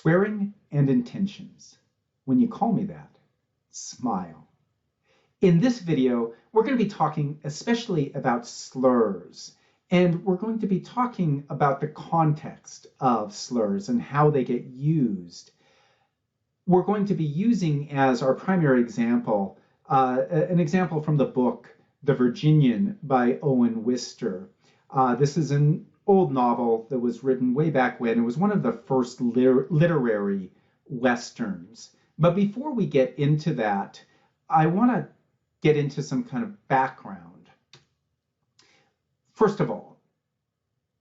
Swearing and intentions. When you call me that, smile. In this video, we're going to be talking especially about slurs, and we're going to be talking about the context of slurs and how they get used. We're going to be using as our primary example an example from the book The Virginian by Owen Wister. This is an old novel that was written way back when. It was one of the first literary westerns. But before we get into that, I want to get into some kind of background. First of all,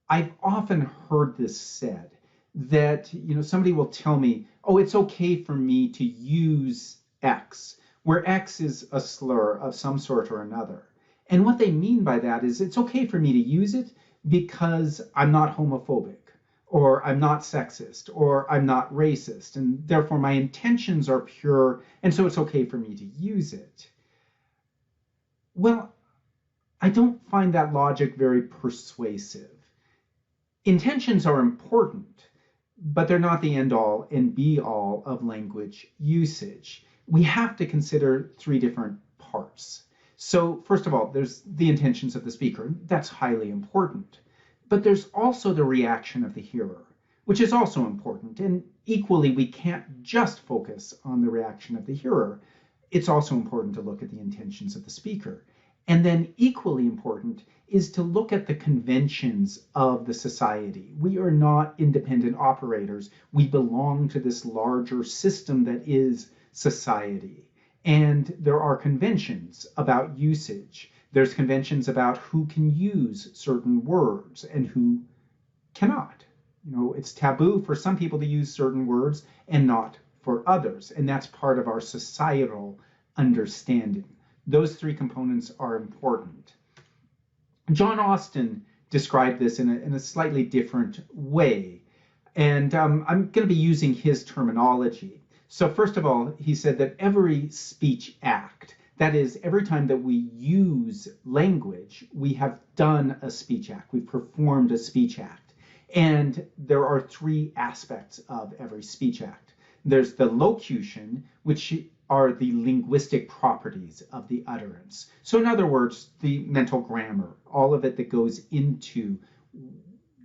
I've often heard this said that, somebody will tell me, oh, it's okay for me to use X, where X is a slur of some sort or another. And what they mean by that is it's okay for me to use it because I'm not homophobic, or I'm not sexist, or I'm not racist, and therefore my intentions are pure, and so it's okay for me to use it. Well, I don't find that logic very persuasive. Intentions are important, but they're not the end-all and be-all of language usage. We have to consider three different parts. So first of all, there's the intentions of the speaker. That's highly important. But there's also the reaction of the hearer, which is also important. And equally, we can't just focus on the reaction of the hearer. It's also important to look at the intentions of the speaker. And then equally important is to look at the conventions of the society. We are not independent operators. We belong to this larger system that is society. And there are conventions about usage. There's conventions about who can use certain words and who cannot. It's taboo for some people to use certain words and not for others. And that's part of our societal understanding. Those three components are important. John Austin described this in a slightly different way. And I'm going to be using his terminology. So first of all, he said that every speech act, that is, every time that we use language, we have done a speech act. We've performed a speech act. And there are three aspects of every speech act. There's the locution, which are the linguistic properties of the utterance. So in other words, the mental grammar, all of it that goes into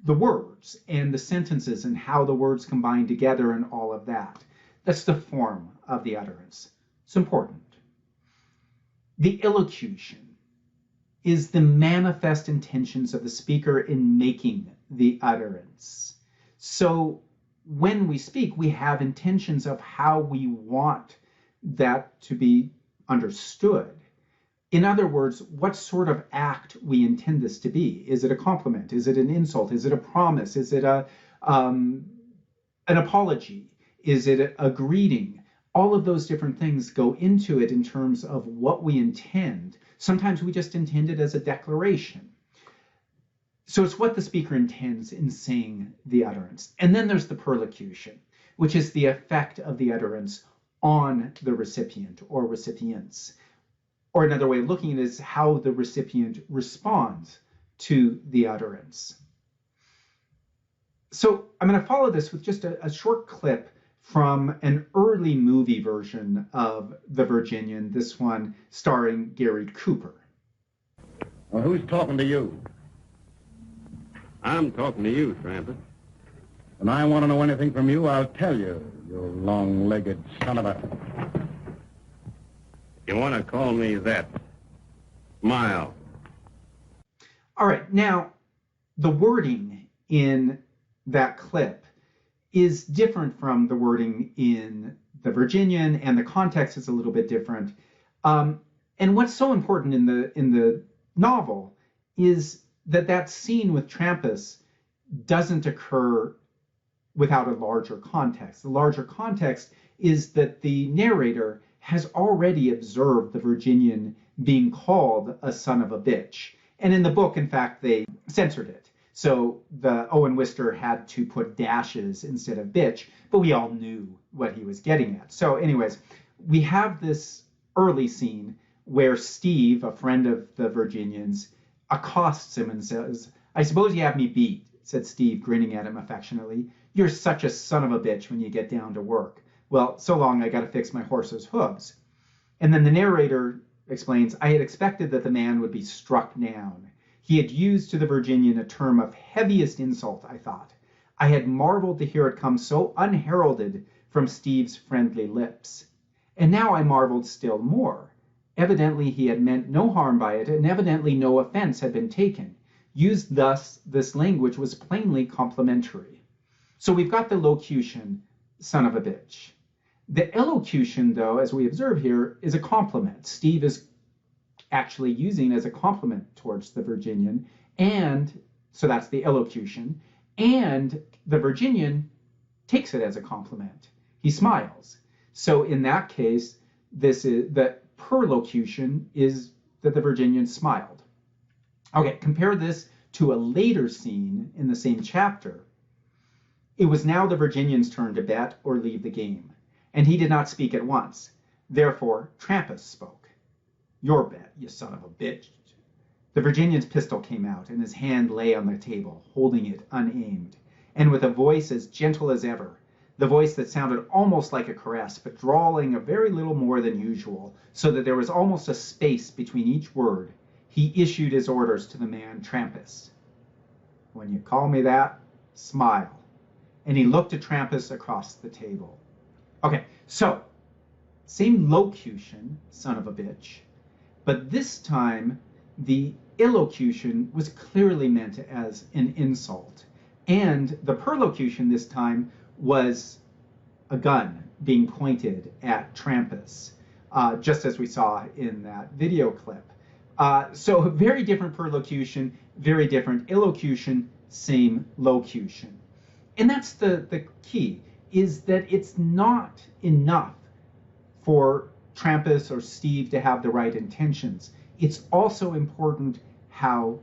the words and the sentences and how the words combine together and all of that. That's the form of the utterance. It's important. The illocution is the manifest intentions of the speaker in making the utterance. So when we speak, we have intentions of how we want that to be understood. In other words, what sort of act we intend this to be. Is it a compliment? Is it an insult? Is it a promise? Is it an apology? Is it a greeting? All of those different things go into it in terms of what we intend. Sometimes we just intend it as a declaration. So it's what the speaker intends in saying the utterance. And then there's the perlocution, which is the effect of the utterance on the recipient or recipients. Or another way of looking at it is how the recipient responds to the utterance. So I'm going to follow this with just a short clip from an early movie version of The Virginian, this one starring Gary Cooper. Well, who's talking to you? I'm talking to you, Tramper. When I want to know anything from you, I'll tell you, you long-legged son of a... You want to call me that? Smile. All right, now, the wording in that clip is different from the wording in The Virginian, and the context is a little bit different. And what's so important in the novel is that scene with Trampas doesn't occur without a larger context. The larger context is that the narrator has already observed the Virginian being called a son of a bitch. And in the book, in fact, they censored it. So the Owen Wister had to put dashes instead of bitch, but we all knew what he was getting at. So anyways, we have this early scene where Steve, a friend of the Virginians, accosts him and says, "I suppose you have me beat, said Steve, grinning at him affectionately. You're such a son of a bitch when you get down to work. Well, so long, I gotta fix my horse's hooves. And then the narrator explains, I had expected that the man would be struck down. He had used to the Virginian a term of heaviest insult, I thought. I had marveled to hear it come so unheralded from Steve's friendly lips. And now I marveled still more. Evidently he had meant no harm by it, and evidently no offense had been taken. Used thus, this language was plainly complimentary. So we've got the locution, son of a bitch. The elocution, though, as we observe here, is a compliment. Steve is actually using as a compliment towards the Virginian, and so that's the elocution, and the Virginian takes it as a compliment. He smiles. So in that case, this is the perlocution is that the Virginian smiled. Okay, compare this to a later scene in the same chapter. It was now the Virginian's turn to bet or leave the game, and he did not speak at once. Therefore, Trampas spoke. Your bet, you son of a bitch. The Virginian's pistol came out, and his hand lay on the table, holding it unaimed, and with a voice as gentle as ever, the voice that sounded almost like a caress, but drawling a very little more than usual, so that there was almost a space between each word, he issued his orders to the man Trampas. When you call me that, smile. And he looked at Trampas across the table. Okay, so, same locution, son of a bitch, but this time the illocution was clearly meant as an insult. And the perlocution this time was a gun being pointed at Trampas, just as we saw in that video clip. So very different perlocution, very different illocution, same locution. And that's the key, is that it's not enough for Trampas or Steve to have the right intentions. It's also important how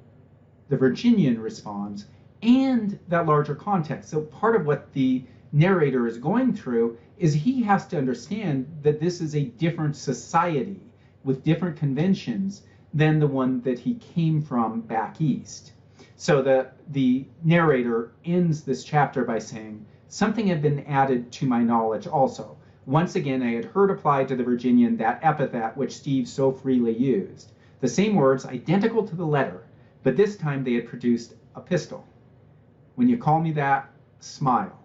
the Virginian responds and that larger context. So part of what the narrator is going through is he has to understand that this is a different society with different conventions than the one that he came from back east. So the narrator ends this chapter by saying, something had been added to my knowledge also. Once again, I had heard applied to the Virginian that epithet which Steve so freely used. The same words, identical to the letter, but this time they had produced a pistol. When you call me that, smile.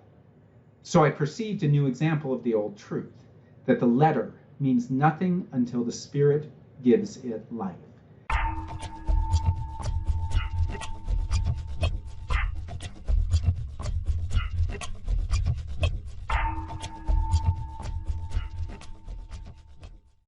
So I perceived a new example of the old truth, that the letter means nothing until the spirit gives it life.